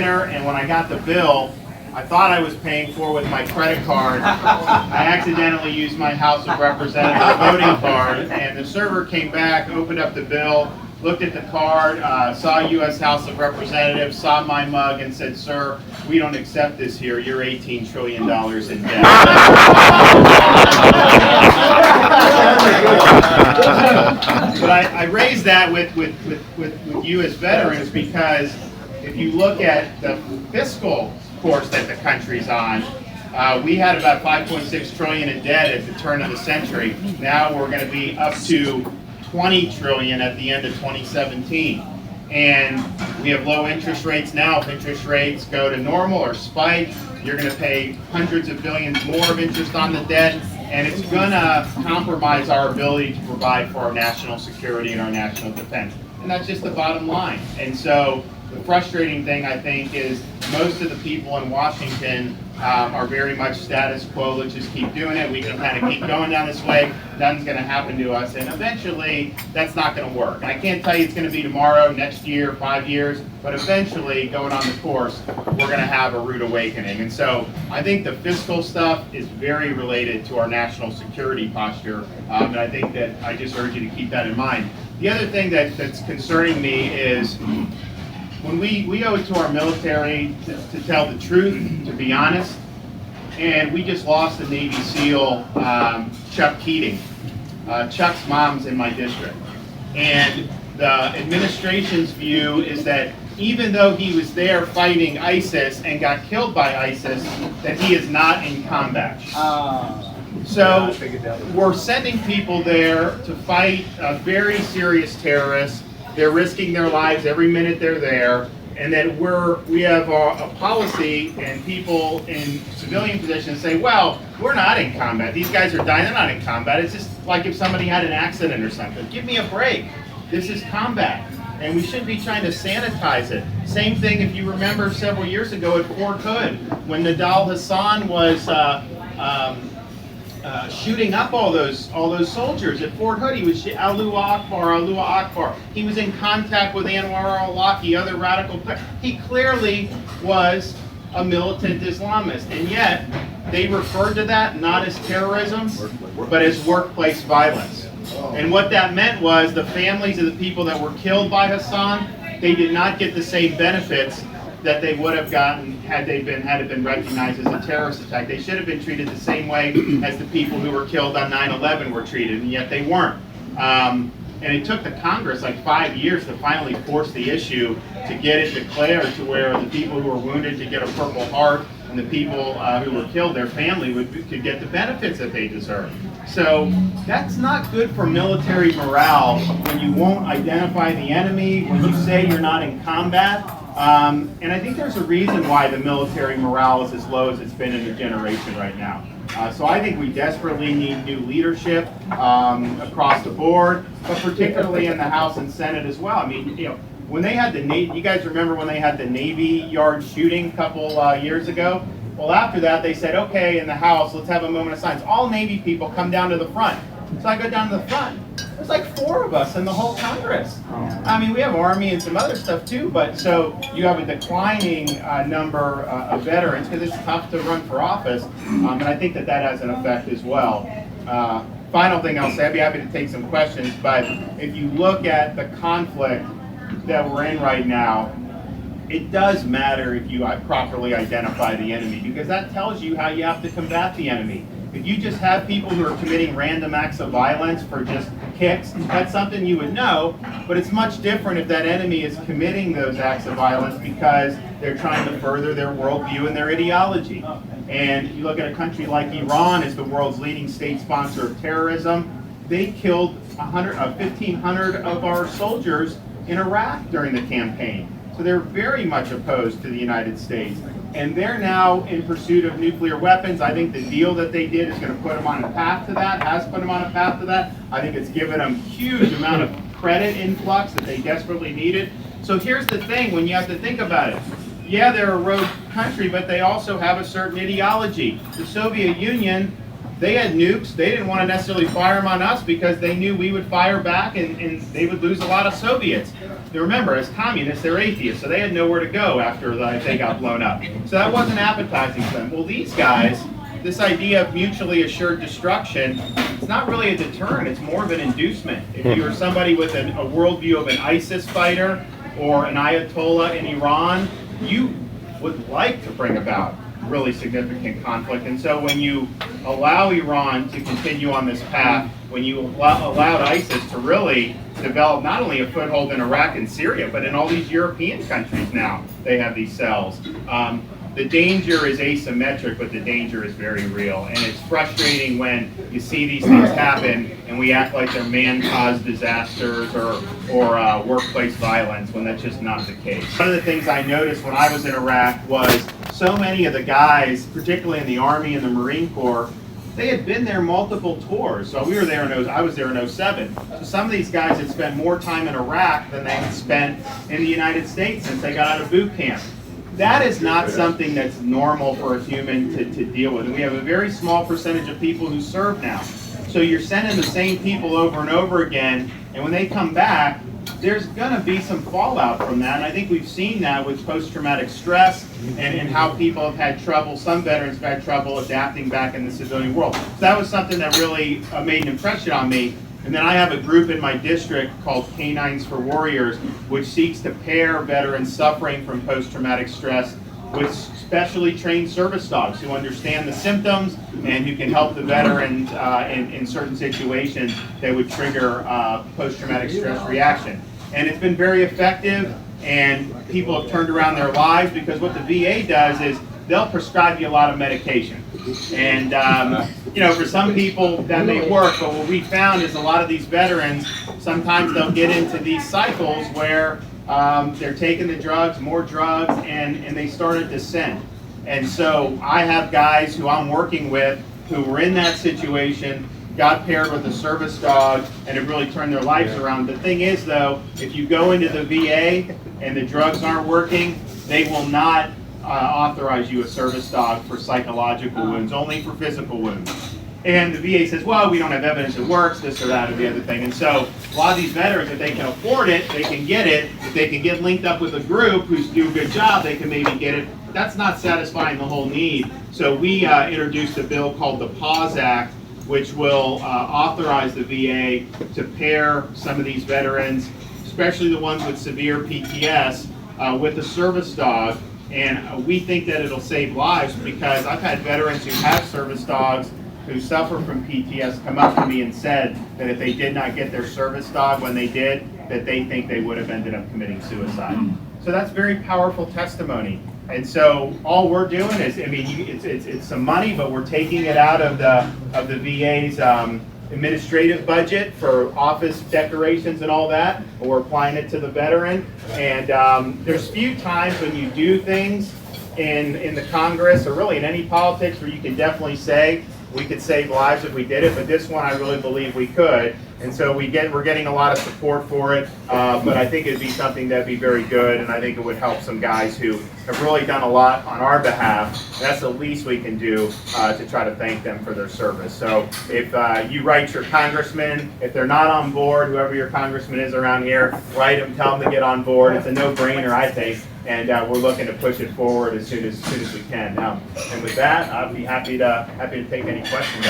dinner, and when I got the bill, I thought I was paying for with my credit card. I accidentally used my House of Representatives voting card, and the server came back, opened up the bill, looked at the card, saw U.S. House of Representatives, saw my mug, and said, "Sir, we don't accept this here. You're $18 trillion in debt." But I raise that with you as veterans because if you look at the fiscal course that the country's on, we had about $5.6 trillion in debt at the turn of the century. Now we're going to be up to $20 trillion at the end of 2017. And we have low interest rates now. If interest rates go to normal or spike, you're going to pay hundreds of billions more of interest on the debt, and it's going to compromise our ability to provide for our national security and our national defense. And that's just the bottom line. And so the frustrating thing, I think, is most of the people in Washington are very much status quo. Let's just keep doing it. We can kind of keep going down this way. Nothing's going to happen to us. And eventually, that's not going to work. And I can't tell you it's going to be tomorrow, next year, 5 years. But eventually, going on the course, we're going to have a rude awakening. And so I think the fiscal stuff is very related to our national security posture. And I think that I just urge you to keep that in mind. The other thing that's concerning me is when we owe it to our military to tell the truth, to be honest, and we just lost a Navy SEAL, Chuck Keating. Chuck's mom's in my district. And the administration's view is that even though he was there fighting ISIS and got killed by ISIS, that he is not in combat. So we're sending people there to fight a very serious terrorist. They're risking their lives every minute they're there, and then we have a policy, and people in civilian positions say, well, we're not in combat. These guys are dying, they're not in combat. It's just like if somebody had an accident or something. Give me a break. This is combat, and we shouldn't be trying to sanitize it. Same thing if you remember several years ago at Fort Hood, when Nidal Hassan was shooting up all those soldiers at Fort Hood. He was Allahu Akbar. He was in contact with Anwar al-Awlaki, other radical. He clearly was a militant Islamist, and yet they referred to that not as terrorism, but as workplace violence. And what that meant was the families of the people that were killed by Hassan, they did not get the same benefits that they would have gotten had it been recognized as a terrorist attack. They should have been treated the same way as the people who were killed on 9/11 were treated, and yet they weren't. And it took the Congress like 5 years to finally force the issue to get it declared to where the people who were wounded could get a Purple Heart, and the people who were killed, their family could get the benefits that they deserve. So that's not good for military morale when you won't identify the enemy, when you say you're not in combat. And I think there's a reason why the military morale is as low as it's been in a generation right now. So I think we desperately need new leadership across the board, but particularly in the House and Senate as well. I mean, when they had the Navy, you guys remember when they had the Navy Yard shooting a couple years ago? Well, after that, they said, okay, in the House, let's have a moment of silence. All Navy people come down to the front. So I go down to the front. There's like 4 of us in the whole Congress. I mean, we have Army and some other stuff too, but so you have a declining number of veterans because it's tough to run for office, and I think that has an effect as well. Final thing I'll say, I'd be happy to take some questions, but if you look at the conflict that we're in right now, it does matter if you properly identify the enemy, because that tells you how you have to combat the enemy. If you just have people who are committing random acts of violence for just kicks, that's something you would know, but it's much different if that enemy is committing those acts of violence because they're trying to further their worldview and their ideology. And you look at a country like Iran as the world's leading state sponsor of terrorism. They killed 1,500 of our soldiers in Iraq during the campaign. So they're very much opposed to the United States. And they're now in pursuit of nuclear weapons. I think the deal that they did is going to put them on a path to that, has put them on a path to that. I think it's given them huge amount of credit influx that they desperately needed. So here's the thing, when you have to think about it. Yeah, they're a rogue country, but they also have a certain ideology. The Soviet Union, they had nukes. They didn't want to necessarily fire them on us because they knew we would fire back and they would lose a lot of Soviets. Now remember, as communists, they're atheists, so they had nowhere to go after they got blown up. So that wasn't appetizing to them. Well, these guys, this idea of mutually assured destruction, it's not really a deterrent, it's more of an inducement. If you were somebody with a worldview of an ISIS fighter or an Ayatollah in Iran, you would like to bring about really significant conflict. And so when you allow Iran to continue on this path, when you allowed ISIS to really develop not only a foothold in Iraq and Syria, but in all these European countries now, they have these cells. The danger is asymmetric, but the danger is very real. And it's frustrating when you see these things happen and we act like they're man-caused disasters or workplace violence, when that's just not the case. One of the things I noticed when I was in Iraq was so many of the guys, particularly in the Army and the Marine Corps, they had been there multiple tours. So we were there I was there in 07. So some of these guys had spent more time in Iraq than they had spent in the United States since they got out of boot camp. That is not something that's normal for a human to deal with. And we have a very small percentage of people who serve now. So you're sending the same people over and over again, and when they come back, there's going to be some fallout from that. And I think we've seen that with post-traumatic stress and how people have had trouble, some veterans have had trouble adapting back in the civilian world. So that was something that really made an impression on me. And then I have a group in my district called Canines for Warriors, which seeks to pair veterans suffering from post-traumatic stress with specially trained service dogs who understand the symptoms and who can help the veteran in certain situations that would trigger post-traumatic stress reaction. And it's been very effective, and people have turned around their lives, because what the VA does is they'll prescribe you a lot of medication. And for some people that may work, but what we found is a lot of these veterans, sometimes they'll get into these cycles where they're taking the drugs, more drugs, and they start a descent. And so I have guys who I'm working with who were in that situation, got paired with a service dog, and it really turned their lives around. The thing is, though, if you go into the VA and the drugs aren't working, they will not authorize you a service dog for psychological wounds, only for physical wounds. And the VA says, well, we don't have evidence it works, this or that or the other thing. And so a lot of these veterans, if they can afford it, they can get it. If they can get linked up with a group who's do a good job, they can maybe get it. That's not satisfying the whole need. So we introduced a bill called the PAUSE Act, which will authorize the VA to pair some of these veterans, especially the ones with severe PTS, with a service dog. And we think that it'll save lives, because I've had veterans who have service dogs who suffer from PTS come up to me and said that if they did not get their service dog when they did, that they think they would have ended up committing suicide. So that's very powerful testimony. And so all we're doing is, it's some money, but we're taking it out of the VA's administrative budget for office decorations and all that, but we're applying it to the veteran. And there's few times when you do things in the Congress, or really in any politics, where you can definitely say we could save lives if we did it, but this one I really believe we could. And so we're getting a lot of support for it, but I think it'd be something that'd be very good, and I think it would help some guys who have really done a lot on our behalf. That's the least we can do to try to thank them for their service. So if you write your congressman, if they're not on board, whoever your congressman is around here, write them, tell them to get on board. It's a no-brainer, I think, and we're looking to push it forward as soon as we can. And with that, I'll be happy to take any questions.